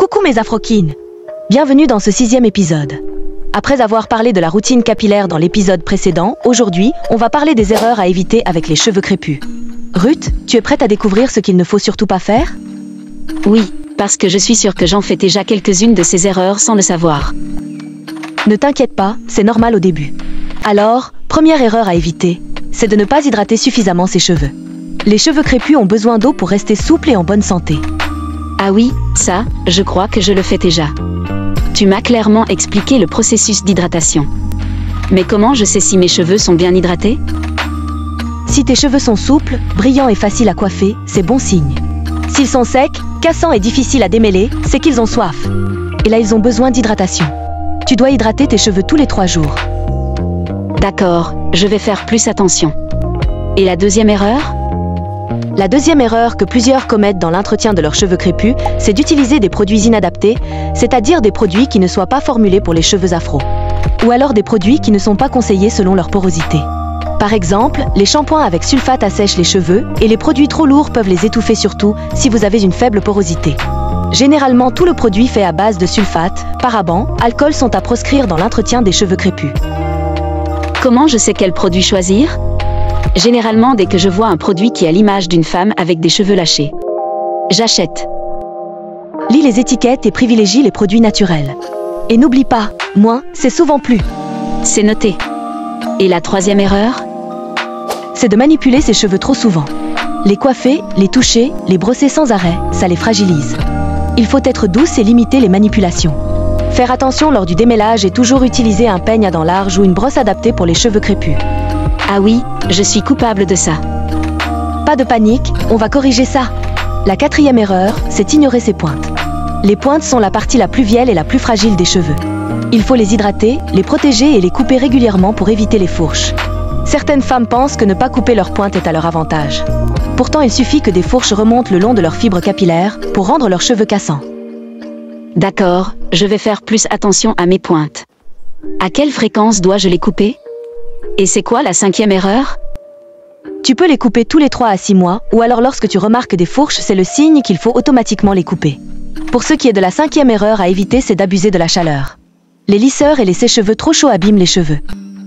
Coucou mes afroquines! Bienvenue dans ce 6e épisode. Après avoir parlé de la routine capillaire dans l'épisode précédent, aujourd'hui, on va parler des erreurs à éviter avec les cheveux crépus. Ruth, tu es prête à découvrir ce qu'il ne faut surtout pas faire? Oui, parce que je suis sûre que j'en fais déjà quelques-unes de ces erreurs sans le savoir. Ne t'inquiète pas, c'est normal au début. Alors, première erreur à éviter, c'est de ne pas hydrater suffisamment ses cheveux. Les cheveux crépus ont besoin d'eau pour rester souples et en bonne santé. Ah oui, ça, je crois que je le fais déjà. Tu m'as clairement expliqué le processus d'hydratation. Mais comment je sais si mes cheveux sont bien hydratés? Si tes cheveux sont souples, brillants et faciles à coiffer, c'est bon signe. S'ils sont secs, cassants et difficiles à démêler, c'est qu'ils ont soif. Et là, ils ont besoin d'hydratation. Tu dois hydrater tes cheveux tous les 3 jours. D'accord, je vais faire plus attention. Et la deuxième erreur? La deuxième erreur que plusieurs commettent dans l'entretien de leurs cheveux crépus, c'est d'utiliser des produits inadaptés, c'est-à-dire des produits qui ne soient pas formulés pour les cheveux afro. Ou alors des produits qui ne sont pas conseillés selon leur porosité. Par exemple, les shampoings avec sulfate assèchent les cheveux et les produits trop lourds peuvent les étouffer, surtout si vous avez une faible porosité. Généralement, tout le produit fait à base de sulfate, parabens, alcool sont à proscrire dans l'entretien des cheveux crépus. Comment je sais quel produit choisir? Généralement, dès que je vois un produit qui a l'image d'une femme avec des cheveux lâchés, j'achète. Lis les étiquettes et privilégie les produits naturels. Et n'oublie pas, moins, c'est souvent plus. C'est noté. Et la troisième erreur? C'est de manipuler ses cheveux trop souvent. Les coiffer, les toucher, les brosser sans arrêt, ça les fragilise. Il faut être douce et limiter les manipulations. Faire attention lors du démêlage et toujours utiliser un peigne à dents larges ou une brosse adaptée pour les cheveux crépus. Ah oui, je suis coupable de ça. Pas de panique, on va corriger ça. La 4e erreur, c'est ignorer ses pointes. Les pointes sont la partie la plus vieille et la plus fragile des cheveux. Il faut les hydrater, les protéger et les couper régulièrement pour éviter les fourches. Certaines femmes pensent que ne pas couper leurs pointes est à leur avantage. Pourtant, il suffit que des fourches remontent le long de leurs fibres capillaires pour rendre leurs cheveux cassants. D'accord, je vais faire plus attention à mes pointes. À quelle fréquence dois-je les couper? Et c'est quoi la 5e erreur? Tu peux les couper tous les 3 à 6 mois, ou alors lorsque tu remarques des fourches, c'est le signe qu'il faut automatiquement les couper. Pour ce qui est de la 5e erreur à éviter, c'est d'abuser de la chaleur. Les lisseurs et les sèche-cheveux trop chauds abîment les cheveux.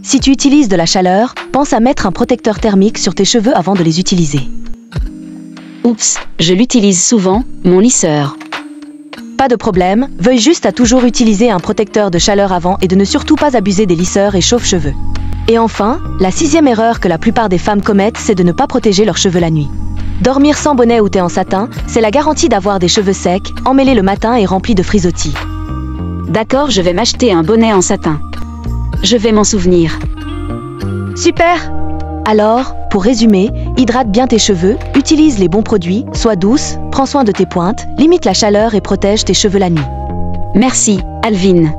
Si tu utilises de la chaleur, pense à mettre un protecteur thermique sur tes cheveux avant de les utiliser. Oups, je l'utilise souvent, mon lisseur. Pas de problème, veuille juste à toujours utiliser un protecteur de chaleur avant et de ne surtout pas abuser des lisseurs et chauffe-cheveux. Et enfin, la 6e erreur que la plupart des femmes commettent, c'est de ne pas protéger leurs cheveux la nuit. Dormir sans bonnet ou thé en satin, c'est la garantie d'avoir des cheveux secs, emmêlés le matin et remplis de frisottis. D'accord, je vais m'acheter un bonnet en satin. Je vais m'en souvenir. Super! Alors, pour résumer, hydrate bien tes cheveux, utilise les bons produits, sois douce, prends soin de tes pointes, limite la chaleur et protège tes cheveux la nuit. Merci, Alvin.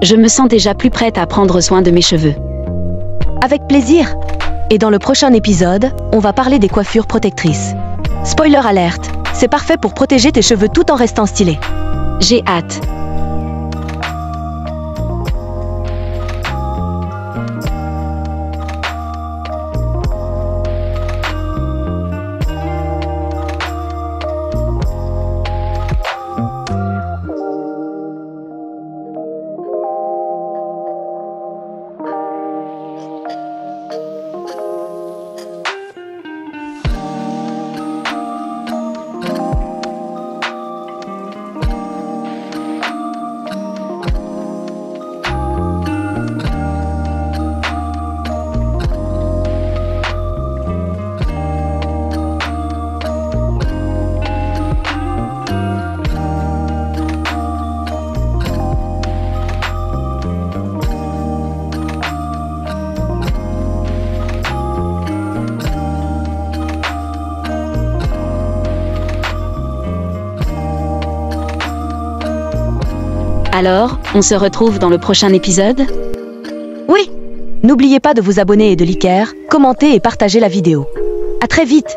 Je me sens déjà plus prête à prendre soin de mes cheveux. Avec plaisir! Et dans le prochain épisode, on va parler des coiffures protectrices. Spoiler alerte, c'est parfait pour protéger tes cheveux tout en restant stylé. J'ai hâte. Alors, on se retrouve dans le prochain épisode? Oui! N'oubliez pas de vous abonner et de liker, commenter et partager la vidéo. À très vite!